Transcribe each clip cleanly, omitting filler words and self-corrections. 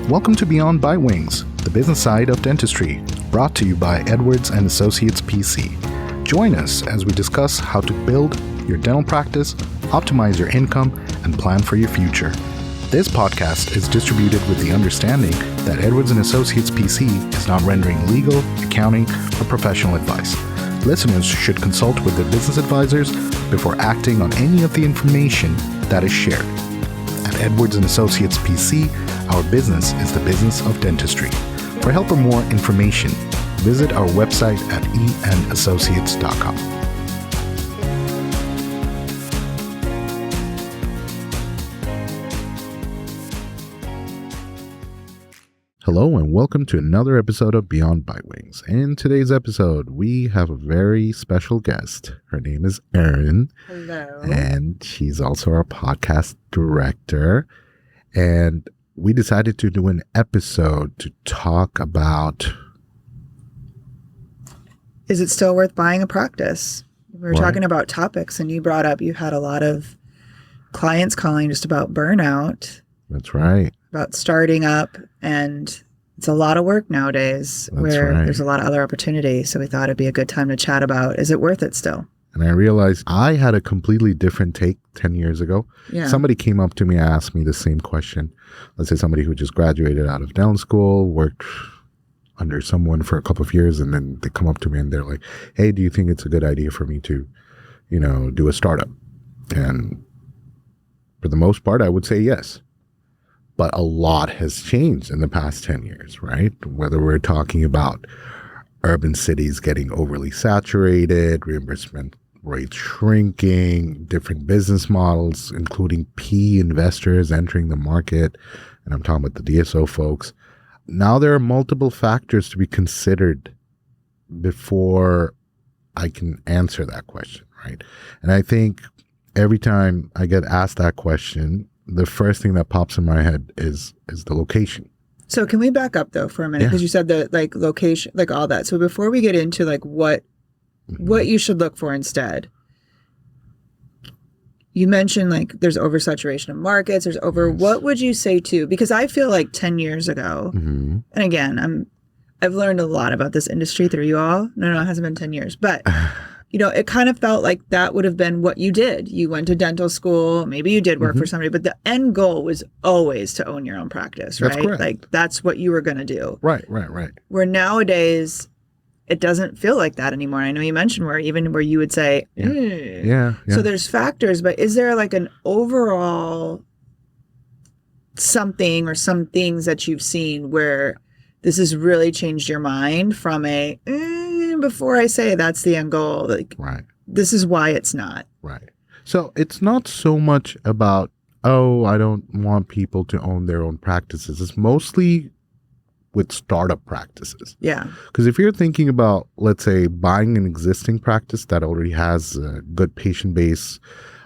Welcome to Beyond Bite Wings, the business side of dentistry, brought to you by Edwards & Associates PC. Join us as we discuss how to build your dental practice, optimize your income, and plan for your future. This podcast is distributed with the understanding that Edwards & Associates PC is not rendering legal, accounting, or professional advice. Listeners should consult with their business advisors before acting on any of the information that is shared. At Edwards & Associates PC, our business is the business of dentistry. For help or more information, visit our website at enassociates.com. Hello and welcome to another episode of Beyond Bite Wings. In today's episode, we have a very special guest. Her name is Erin. Hello. And she's also our podcast director. And we decided to do an episode to talk about... Is it still worth buying a practice? We were Right. talking about topics and you brought up you had a lot of clients calling just about burnout, That's right. about starting up, and it's a lot of work nowadays where right. there's a lot of other opportunities. So we thought it'd be a good time to chat about, is it worth it still? And I realized I had a completely different take 10 years ago. Yeah. Somebody came up to me and asked me the same question. Let's say somebody who just graduated out of dental school, worked under someone for a couple of years, and then they come up to me and they're like, hey, do you think it's a good idea for me to, do a startup? And for the most part, I would say yes. But a lot has changed in the past 10 years, right? Whether we're talking about urban cities getting overly saturated, reimbursement rates shrinking, different business models, including PE investors entering the market. And I'm talking about the DSO folks. Now there are multiple factors to be considered before I can answer that question, right? And I think every time I get asked that question, the first thing that pops in my head is the location. So can we back up though for a minute? Yeah. Because you said that like location, like all that. So before we get into like what you should look for instead, you mentioned like there's oversaturation of markets, Yes. what would you say to, because I feel like 10 years ago, Mm-hmm. and again, I've learned a lot about this industry through you all. No, it hasn't been 10 years, but it kind of felt like that would have been what you did. You went to dental school, maybe you did work for somebody, but the end goal was always to own your own practice, right? That's correct. Like that's what you were going to do. Right. Where nowadays it doesn't feel like that anymore. I know you mentioned where you would say, Yeah. So there's factors, but is there like an overall something or some things that you've seen where this has really changed your mind from a, before I say that's the end goal, like Right. this is why it's not. Right. So it's not so much about, I don't want people to own their own practices. It's mostly with startup practices. Yeah. Because if you're thinking about, let's say, buying an existing practice that already has a good patient base,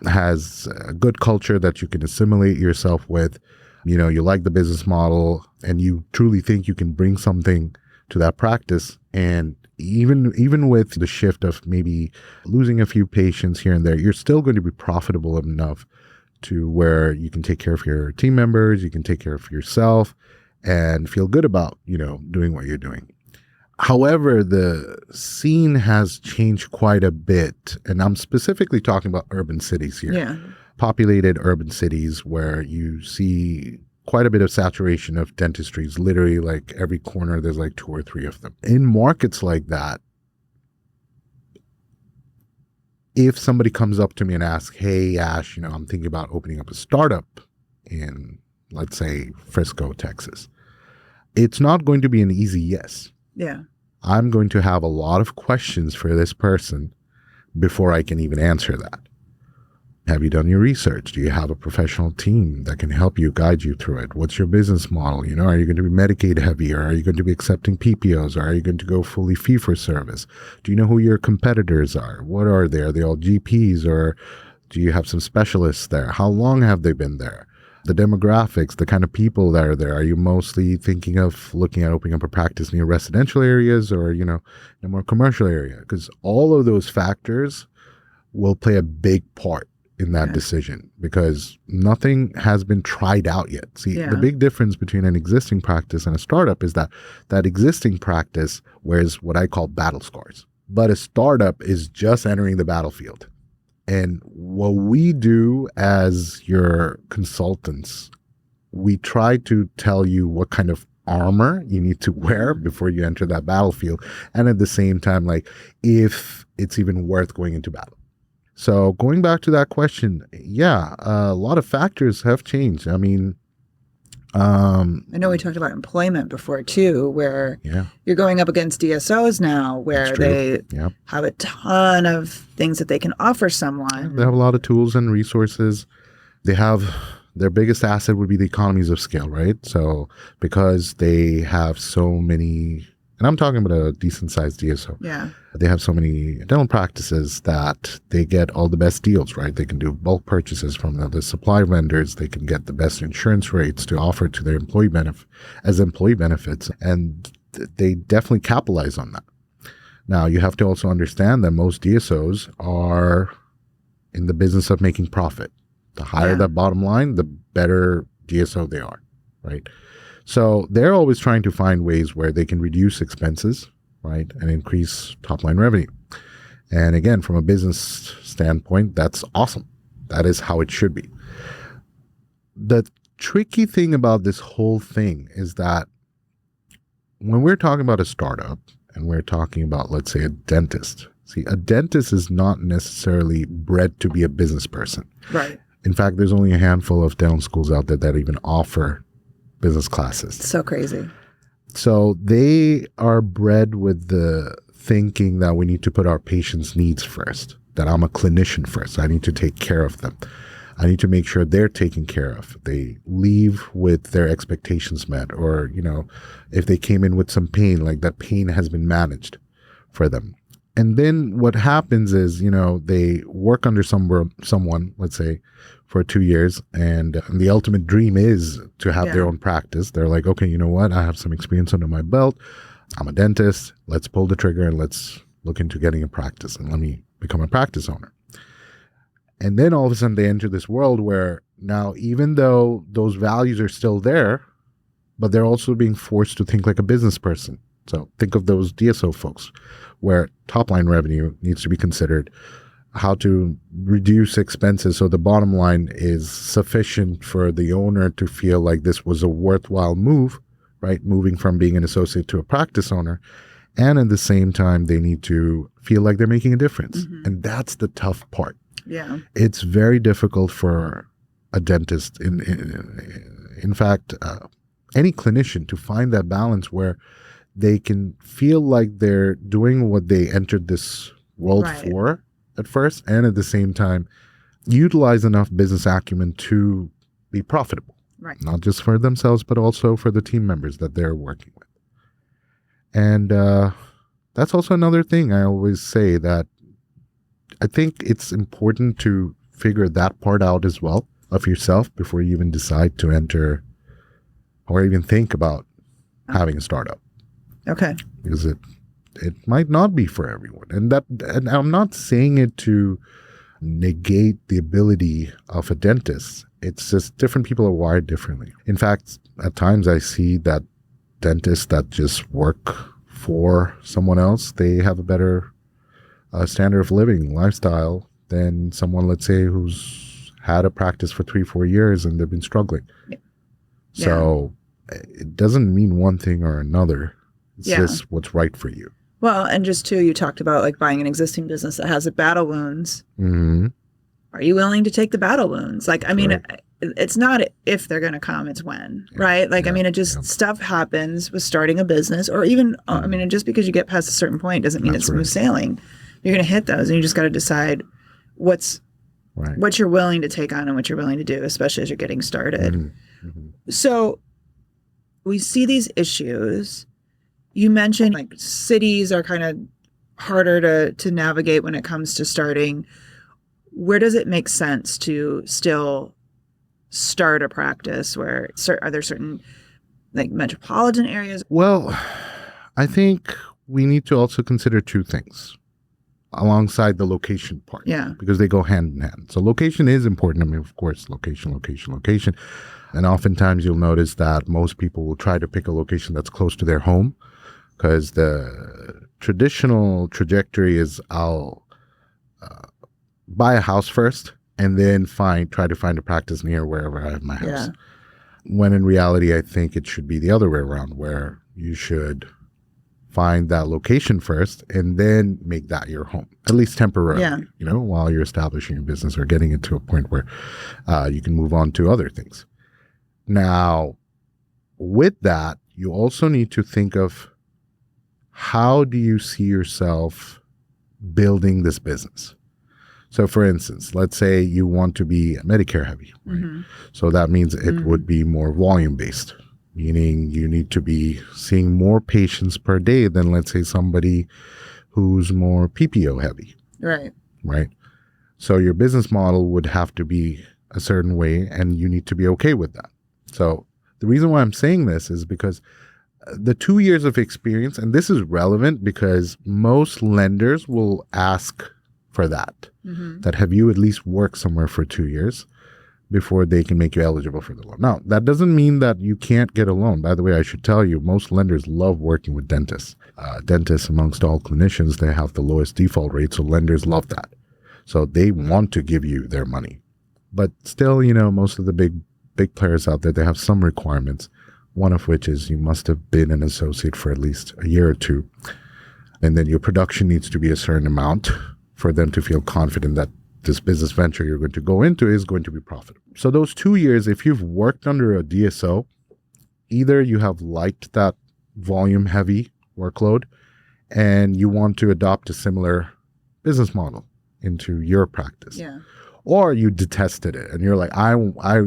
has a good culture that you can assimilate yourself with, you like the business model, and you truly think you can bring something to that practice, and even with the shift of maybe losing a few patients here and there, you're still going to be profitable enough to where you can take care of your team members, you can take care of yourself, and feel good about, doing what you're doing. However, the scene has changed quite a bit, and I'm specifically talking about urban cities here. Yeah. Populated urban cities where you see quite a bit of saturation of dentistries. Literally, like every corner, there's like 2 or 3 of them. In markets like that, if somebody comes up to me and asks, hey, Ash, I'm thinking about opening up a startup in, let's say, Frisco, Texas, it's not going to be an easy yes. Yeah. I'm going to have a lot of questions for this person before I can even answer that. Have you done your research? Do you have a professional team that can help you, guide you through it? What's your business model? Are you going to be Medicaid heavy, or are you going to be accepting PPOs, or are you going to go fully fee for service? Do you know who your competitors are? What are they? Are they all GPs, or do you have some specialists there? How long have they been there? The demographics, the kind of people that are there. Are you mostly thinking of looking at opening up a practice near residential areas, or, in a more commercial area? Because all of those factors will play a big part in that decision because nothing has been tried out yet. See, the big difference between an existing practice and a startup is that that existing practice wears what I call battle scars. But a startup is just entering the battlefield. And what we do as your consultants, we try to tell you what kind of armor you need to wear before you enter that battlefield. And at the same time, like if it's even worth going into battle. So going back to that question, yeah, a lot of factors have changed. I mean, I know we talked about employment before too, where you're going up against DSOs now, where they have a ton of things that they can offer someone. They have a lot of tools and resources. They have their biggest asset would be the economies of scale, right? So because they have so many, and I'm talking about a decent sized DSO. Yeah. They have so many dental practices that they get all the best deals, right? They can do bulk purchases from the supply vendors. They can get the best insurance rates to offer to their employee benefits. And they definitely capitalize on that. Now, you have to also understand that most DSOs are in the business of making profit. The higher that bottom line, the better DSO they are, right? So they're always trying to find ways where they can reduce expenses, right, and increase top line revenue. And again, from a business standpoint, that's awesome. That is how it should be. The tricky thing about this whole thing is that when we're talking about a startup and we're talking about, let's say, a dentist, see, a dentist is not necessarily bred to be a business person. Right. In fact, there's only a handful of dental schools out there that even offer business classes. So crazy. So they are bred with the thinking that we need to put our patients' needs first, that I'm a clinician first. I need to take care of them. I need to make sure they're taken care of. They leave with their expectations met, or, you know, if they came in with some pain, like that pain has been managed for them. And then what happens is, you know, they work under someone, let's say, for 2 years, and the ultimate dream is to have their own practice. They're like, okay, you know what? I have some experience under my belt. I'm a dentist. Let's pull the trigger and let's look into getting a practice and let me become a practice owner. And then all of a sudden they enter this world where now, even though those values are still there, but they're also being forced to think like a business person. So think of those DSO folks where top line revenue needs to be considered, how to reduce expenses so the bottom line is sufficient for the owner to feel like this was a worthwhile move, right? Moving from being an associate to a practice owner. And at the same time, they need to feel like they're making a difference. Mm-hmm. And that's the tough part. Yeah. It's very difficult for a dentist, in fact, any clinician, to find that balance where they can feel like they're doing what they entered this world for at first, and at the same time utilize enough business acumen to be profitable, not just for themselves, but also for the team members that they're working with. And that's also another thing I always say, that I think it's important to figure that part out as well of yourself before you even decide to enter or even think about having a startup. Okay. Because it might not be for everyone. And I'm not saying it to negate the ability of a dentist. It's just different people are wired differently. In fact, at times I see that dentists that just work for someone else, they have a better standard of living, lifestyle than someone, let's say, who's had a practice for 3-4 years and they've been struggling. Yeah. So it doesn't mean one thing or another. It's just what's right for you. Well, and just too, you talked about like buying an existing business that has a battle wounds. Mm-hmm. Are you willing to take the battle wounds? Like, I mean, it's not if they're going to come, it's when, right? Like, I mean, it just stuff happens with starting a business, or even, I mean, just because you get past a certain point doesn't mean it's smooth sailing. You're going to hit those, and you just got to decide what you're willing to take on and what you're willing to do, especially as you're getting started. Mm-hmm. So we see these issues. You mentioned like cities are kind of harder to navigate when it comes to starting. Where does it make sense to still start a practice? Where are there certain like metropolitan areas? Well, I think we need to also consider two things. alongside the location part. Yeah. Because they go hand in hand. So location is important. I mean, of course, location. And oftentimes you'll notice that most people will try to pick a location that's close to their home, because the traditional trajectory is I'll buy a house first and then try to find a practice near wherever I have my house. Yeah. When in reality, I think it should be the other way around, where you should find that location first and then make that your home, at least temporarily, while you're establishing your business or getting it to a point where you can move on to other things. Now, with that, you also need to think of, how do you see yourself building this business? So for instance, let's say you want to be Medicare heavy, right? Mm-hmm. So that means it would be more volume based, meaning you need to be seeing more patients per day than, let's say, somebody who's more PPO heavy. Right. Right. So your business model would have to be a certain way, and you need to be okay with that. So the reason why I'm saying this is because the 2 years of experience, and this is relevant because most lenders will ask for that, that have you at least worked somewhere for 2 years before they can make you eligible for the loan. Now, that doesn't mean that you can't get a loan. By the way, I should tell you, most lenders love working with dentists. Dentists, amongst all clinicians, they have the lowest default rate, so lenders love that. So they want to give you their money. But still, most of the big players out there, they have some requirements, one of which is you must have been an associate for at least a year or two. And then your production needs to be a certain amount for them to feel confident that this business venture you're going to go into is going to be profitable. So those 2 years, if you've worked under a DSO, either you have liked that volume heavy workload and you want to adopt a similar business model into your practice. Yeah. Or you detested it and you're like, I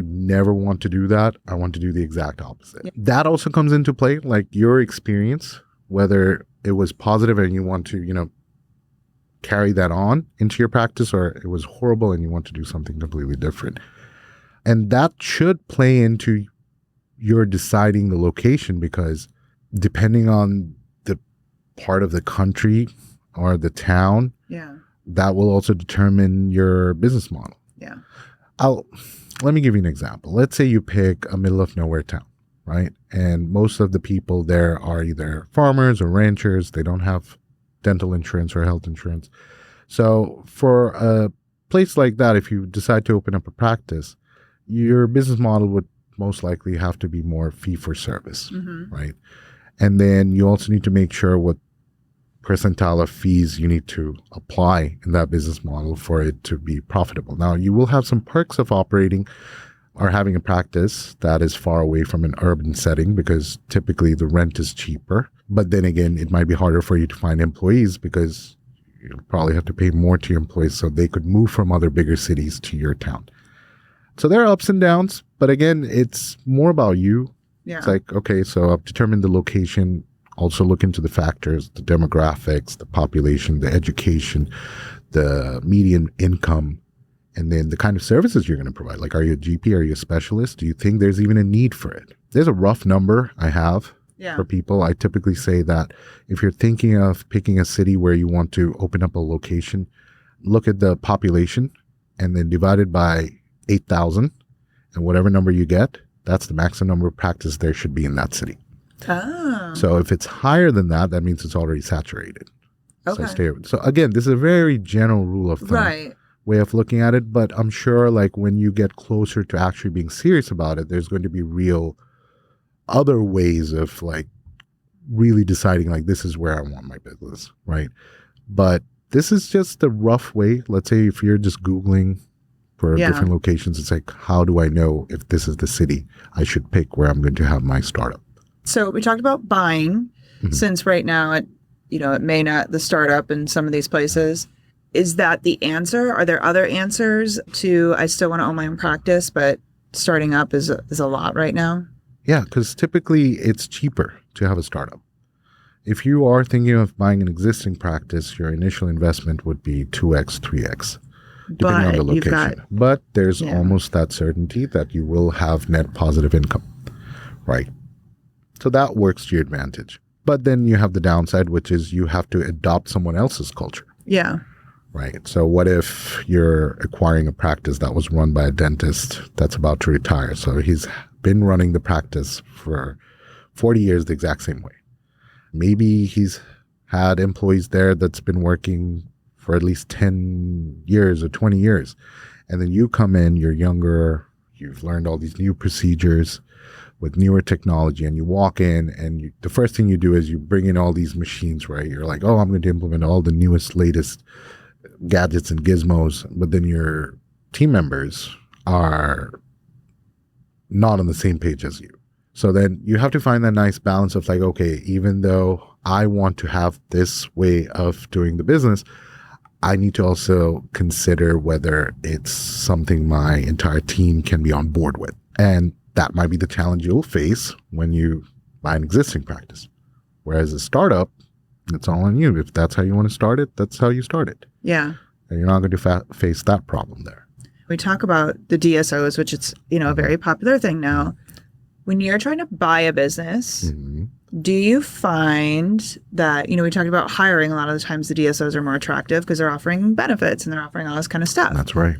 never want to do that. I want to do the exact opposite. Yeah. That also comes into play, like your experience, whether it was positive and you want to, carry that on into your practice, or it was horrible and you want to do something completely different. And that should play into your deciding the location, because depending on the part of the country or the town, that will also determine your business model. Yeah. Let me give you an example. Let's say you pick a middle of nowhere town, right? And most of the people there are either farmers or ranchers. They don't have dental insurance or health insurance. So for a place like that, if you decide to open up a practice, your business model would most likely have to be more fee for service, right? And then you also need to make sure what percentile of fees you need to apply in that business model for it to be profitable. Now, you will have some perks of operating or having a practice that is far away from an urban setting, because typically the rent is cheaper. But then again, it might be harder for you to find employees because you probably have to pay more to your employees so they could move from other bigger cities to your town. So there are ups and downs, but again, it's more about you. Yeah. It's like, okay, so I've determined the location, also look into the factors, the demographics, the population, the education, the median income, and then the kind of services you're going to provide. Like, are you a GP? Are you a specialist? Do you think there's even a need for it? There's a rough number I have for people. I typically say that if you're thinking of picking a city where you want to open up a location, look at the population and then divide it by 8,000. And whatever number you get, that's the maximum number of practices there should be in that city. Oh. So if it's higher than that, that means it's already saturated. Okay. So again, this is a very general rule of thumb way of looking at it. But I'm sure like when you get closer to actually being serious about it, there's going to be real other ways of like really deciding like this is where I want my business, right? But this is just a rough way. Let's say if you're just Googling for different locations, it's like, how do I know if this is the city I should pick where I'm going to have my startup? So we talked about buying, since right now it may not, the startup in some of these places. Is that the answer? Are there other answers to, I still want to own my own practice, but starting up is a lot right now? Yeah, because typically it's cheaper to have a startup. If you are thinking of buying an existing practice, your initial investment would be 2x, 3x, depending on the location. But there's almost that certainty that you will have net positive income, right? So that works to your advantage. But then you have the downside, which is you have to adopt someone else's culture. Yeah. right? So what if you're acquiring a practice that was run by a dentist that's about to retire? So he's been running the practice for 40 years the exact same way. Maybe he's had employees there that's been working for at least 10 years or 20 years. And then you come in, you're younger, you've learned all these new procedures with newer technology, and you walk in and the first thing you do is you bring in all these machines, right? You're like, oh, I'm going to implement all the newest, latest gadgets and gizmos. But then your team members are not on the same page as you. So then you have to find that nice balance of like, okay, even though I want to have this way of doing the business, I need to also consider whether it's something my entire team can be on board with. And that might be the challenge you'll face when you buy an existing practice. Whereas a startup, it's all on you. If that's how you want to start it, that's how you start it. Yeah. And you're not going to face that problem there. We talk about the DSOs, which it's, a very popular thing now. When you're trying to buy a business, do you find that, we talked about hiring, a lot of the times the DSOs are more attractive because they're offering benefits and they're offering all this kind of stuff. That's right.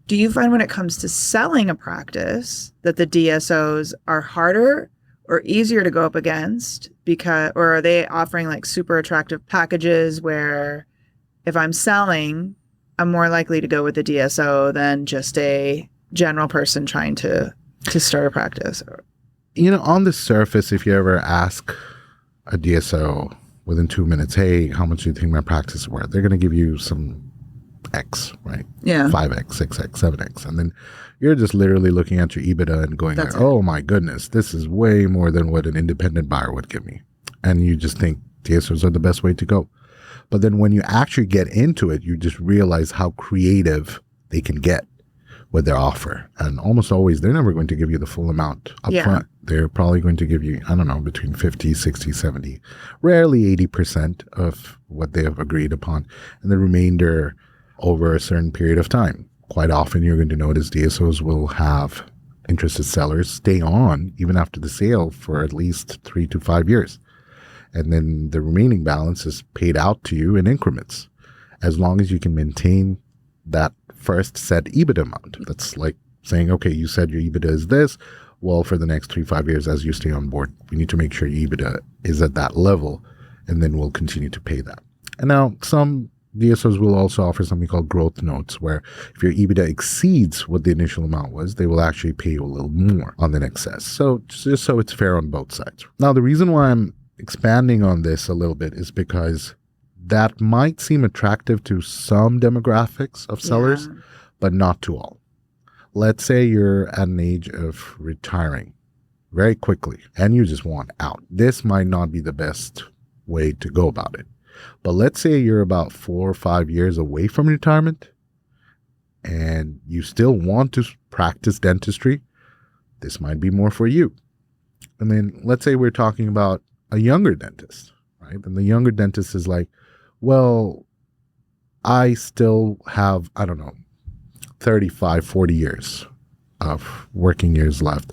Do you find when it comes to selling a practice that the DSOs are harder or easier to go up against or are they offering like super attractive packages where if I'm selling, I'm more likely to go with the DSO than just a general person trying to start a practice? On the surface, if you ever ask a DSO within 2 minutes, hey, how much do you think my practice is worth? They're going to give you some X, right? Yeah. 5X, 6X, 7X. And then you're just literally looking at your EBITDA and going, like, oh my goodness, this is way more than what an independent buyer would give me. And you just think DSOs are the best way to go. But then when you actually get into it, you just realize how creative they can get with their offer. And almost always, they're never going to give you the full amount up front. They're probably going to give you, I don't know, between 50, 60, 70, rarely 80% of what they have agreed upon. And the remainder over a certain period of time. Quite often, you're going to notice DSOs will have interested sellers stay on even after the sale for at least 3 to 5 years. And then the remaining balance is paid out to you in increments, as long as you can maintain that first set EBITDA amount. That's like saying, okay, you said your EBITDA is this. Well, for the next 3-5 years, as you stay on board, we need to make sure your EBITDA is at that level, and then we'll continue to pay that. And now some DSOs will also offer something called growth notes, where if your EBITDA exceeds what the initial amount was, they will actually pay you a little more on the excess. So just so it's fair on both sides. Now, the reason why I'm expanding on this a little bit is because that might seem attractive to some demographics of sellers, but not to all. Let's say you're at an age of retiring very quickly and you just want out. This might not be the best way to go about it. But let's say you're about 4 or 5 years away from retirement and you still want to practice dentistry. This might be more for you. And then let's say we're talking about a younger dentist, right? And the younger dentist is like, well, I still have, 35, 40 years of working years left.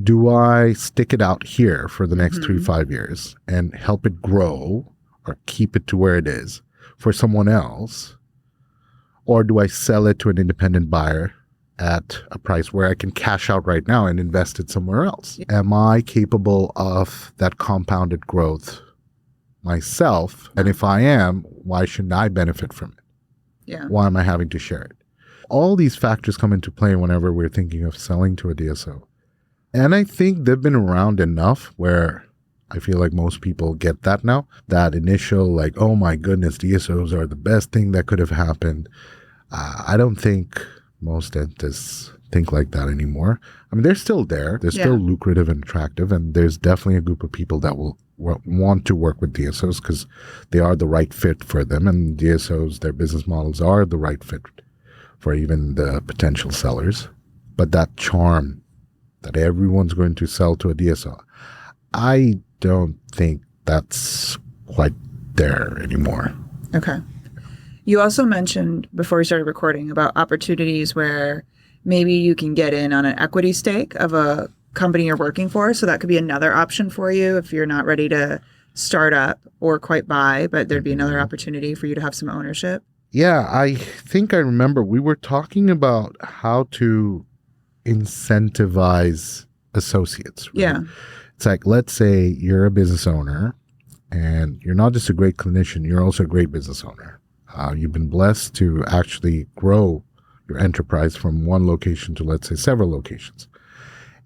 Do I stick it out here for the next 3-5 years and help it grow or keep it to where it is for someone else? Or do I sell it to an independent buyer at a price where I can cash out right now and invest it somewhere else? Am I capable of that compounded growth myself? And if I am, why shouldn't I benefit from it? Yeah. Why am I having to share it? All these factors come into play whenever we're thinking of selling to a DSO. And I think they've been around enough where I feel like most people get that now. That initial like, oh my goodness, DSOs are the best thing that could have happened. I don't think most dentists think like that anymore. I mean, they're still there. They're still lucrative and attractive. And there's definitely a group of people that will want to work with DSOs because they are the right fit for them. And DSOs, their business models are the right fit for even the potential sellers. But that charm that everyone's going to sell to a DSO, I don't think that's quite there anymore. Okay. You also mentioned before we started recording about opportunities where maybe you can get in on an equity stake of a company you're working for. So that could be another option for you if you're not ready to start up or quite buy, but there'd be another opportunity for you to have some ownership. Yeah, I think I remember we were talking about how to incentivize associates, right? Yeah. It's like, let's say you're a business owner and you're not just a great clinician, you're also a great business owner. You've been blessed to actually grow your enterprise from one location to, let's say, several locations.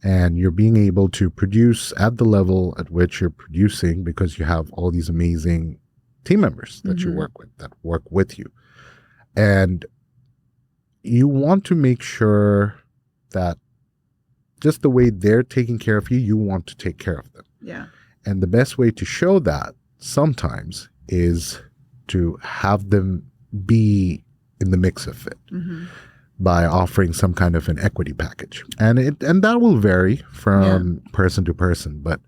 And you're being able to produce at the level at which you're producing because you have all these amazing team members that you work with, that work with you. And you want to make sure that just the way they're taking care of you, you want to take care of them. Yeah. And the best way to show that sometimes is to have them be in the mix of it by offering some kind of an equity package. And that will vary from person to person. But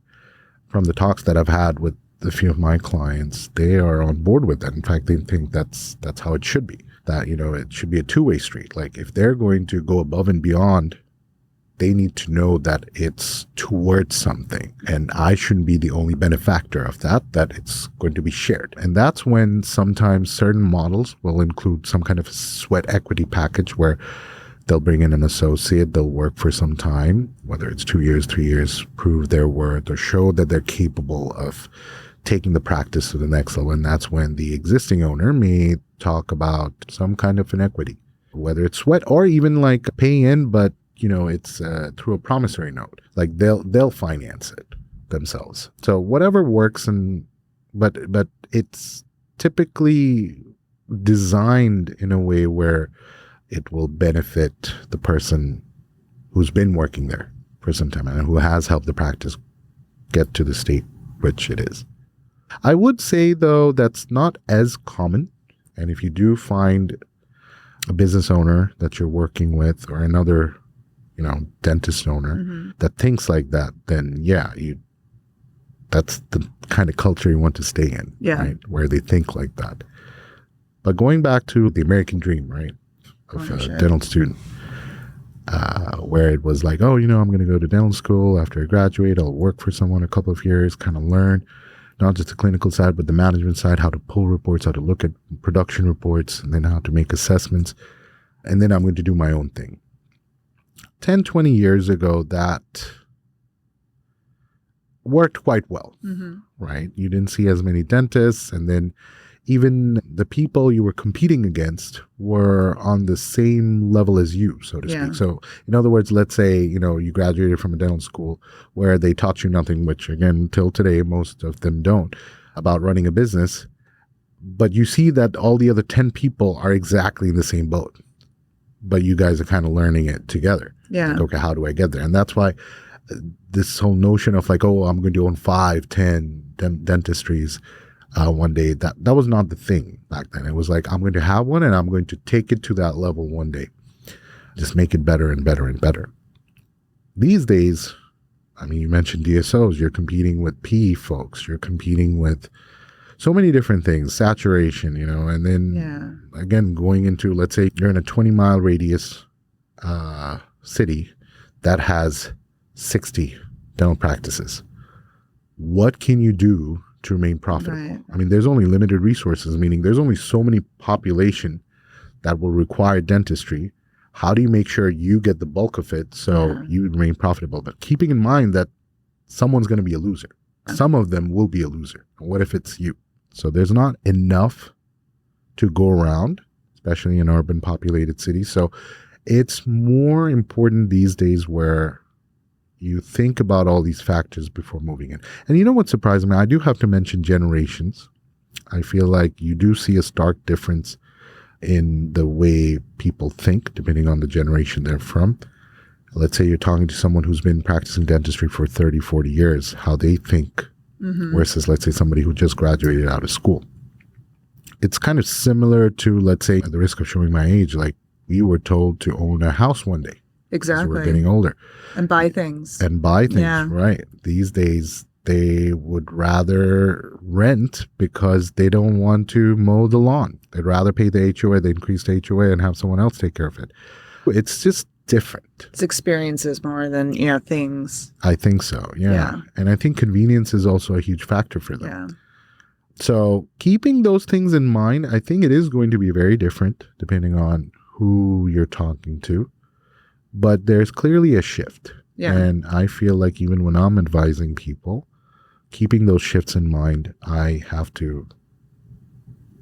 from the talks that I've had with a few of my clients, they are on board with that. In fact, they think that's how it should be. That, it should be a two-way street. Like if they're going to go above and beyond, they need to know that it's towards something. And I shouldn't be the only benefactor of that it's going to be shared. And that's when sometimes certain models will include some kind of sweat equity package where they'll bring in an associate, they'll work for some time, whether it's 2 years, 3 years, prove their worth or show that they're capable of taking the practice to the next level. And that's when the existing owner may talk about some kind of an equity, whether it's sweat or even like paying in, but it's through a promissory note. Like they'll finance it themselves. So whatever works, but it's typically designed in a way where it will benefit the person who's been working there for some time and who has helped the practice get to the state which it is. I would say, though, that's not as common. And if you do find a business owner that you're working with or another, dentist owner that thinks like that, then that's the kind of culture you want to stay in, right? Where they think like that. But going back to the American dream, right, of a dental student, where it was like, oh, I'm going to go to dental school after I graduate. I'll work for someone a couple of years, kind of learn not just the clinical side, but the management side, how to pull reports, how to look at production reports, and then how to make assessments. And then I'm going to do my own thing. 10, 20 years ago, that worked quite well, right? You didn't see as many dentists. And then even the people you were competing against were on the same level as you, so to speak. So in other words, let's say, you graduated from a dental school where they taught you nothing, which again, till today, most of them don't, about running a business. But you see that all the other 10 people are exactly in the same boat, but you guys are kind of learning it together. Yeah. Like, okay, how do I get there? And that's why this whole notion of like, oh, I'm going to own 5, 10 dentistries one day, that was not the thing back then. It was like, I'm going to have one and I'm going to take it to that level one day. Just make it better and better and better. These days, you mentioned DSOs, you're competing with PE folks, you're competing with so many different things, saturation, and then again, going into, let's say you're in a 20-mile radius city that has 60 dental practices. What can you do to remain profitable? Right. There's only limited resources, meaning there's only so many population that will require dentistry. How do you make sure you get the bulk of it so you remain profitable? But keeping in mind that someone's going to be a loser. Some of them will be a loser. What if it's you? So there's not enough to go around, especially in urban populated cities. So it's more important these days where you think about all these factors before moving in. And you know what surprised me? I do have to mention generations. I feel like you do see a stark difference in the way people think, depending on the generation they're from. Let's say you're talking to someone who's been practicing dentistry for 30, 40 years, how they think versus, let's say, somebody who just graduated out of school. It's kind of similar to, let's say, at the risk of showing my age, like we were told to own a house one day. Exactly. We're getting older. And buy things. Right. These days, they would rather rent because they don't want to mow the lawn. They'd rather pay the HOA, they increase the HOA and have someone else take care of it. It's just different. It's experiences more than, things. I think so, yeah. And I think convenience is also a huge factor for them. So keeping those things in mind, I think it is going to be very different depending on who you're talking to. But there's clearly a shift. Yeah. And I feel like even when I'm advising people, keeping those shifts in mind, I have to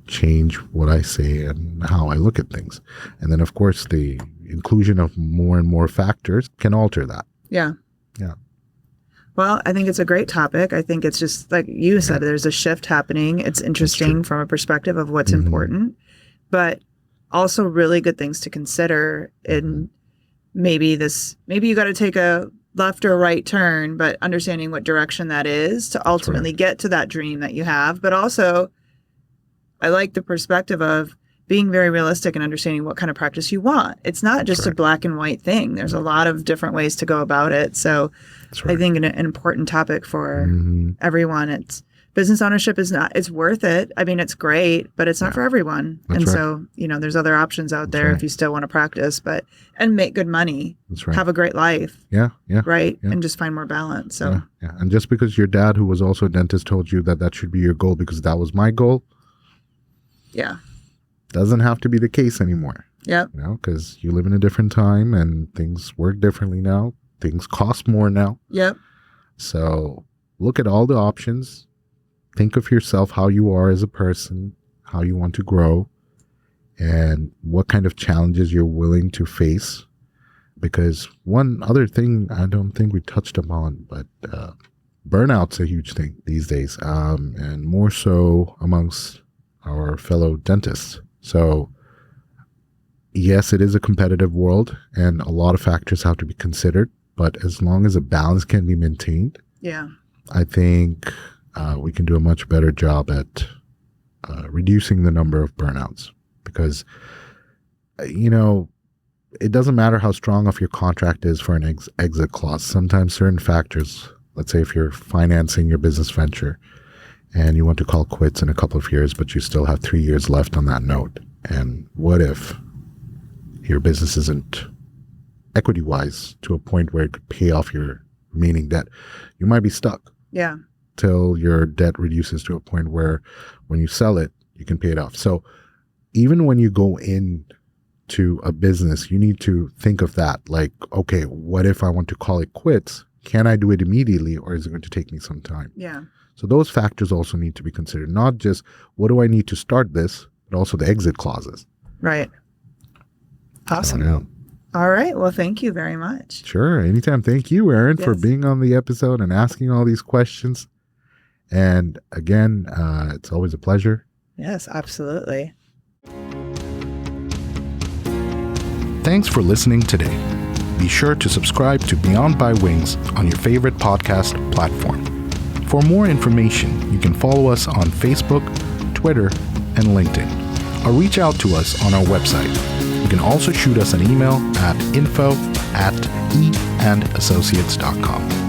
change what I say and how I look at things. And then, of course, the inclusion of more and more factors can alter that. Yeah. Yeah. Well, I think it's a great topic. I think it's just like you said, there's a shift happening. It's interesting from a perspective of what's important, but also really good things to consider. And maybe you got to take a left or right turn, but understanding what direction that is to ultimately get to that dream that you have. But also, I like the perspective of being very realistic and understanding what kind of practice you want. It's not just a black and white thing. There's a lot of different ways to go about it. So I think an important topic for everyone. It's business ownership it's worth it. I mean, it's great, but it's not for everyone. So, there's other options out there if you still want to practice, and make good money, have a great life. Yeah. Right. Yeah. And just find more balance. So, And just because your dad, who was also a dentist, told you that should be your goal because that was my goal. Yeah. Doesn't have to be the case anymore. Yep. Because you live in a different time and things work differently now. Things cost more now. Yep. So look at all the options. Think of yourself, how you are as a person, how you want to grow, and what kind of challenges you're willing to face. Because one other thing I don't think we touched upon, but burnout's a huge thing these days, and more so amongst our fellow dentists. So yes, it is a competitive world and a lot of factors have to be considered, but as long as a balance can be maintained, I think we can do a much better job at reducing the number of burnouts because, it doesn't matter how strong of your contract is for an exit clause. Sometimes certain factors, let's say if you're financing your business venture, and you want to call quits in a couple of years, but you still have 3 years left on that note. And what if your business isn't equity-wise to a point where it could pay off your remaining debt? You might be stuck. Yeah. Till your debt reduces to a point where when you sell it, you can pay it off. So even when you go in to a business, you need to think of that. Like, okay, what if I want to call it quits? Can I do it immediately or is it going to take me some time? Yeah. So those factors also need to be considered, not just what do I need to start this, but also the exit clauses. Right. Awesome. All right. Well, thank you very much. Sure. Anytime. Thank you, Erin, for being on the episode and asking all these questions. And again, it's always a pleasure. Yes, absolutely. Thanks for listening today. Be sure to subscribe to Beyond by Wings on your favorite podcast platform. For more information, you can follow us on Facebook, Twitter, and LinkedIn, or reach out to us on our website. You can also shoot us an email at info@eandassociates.com.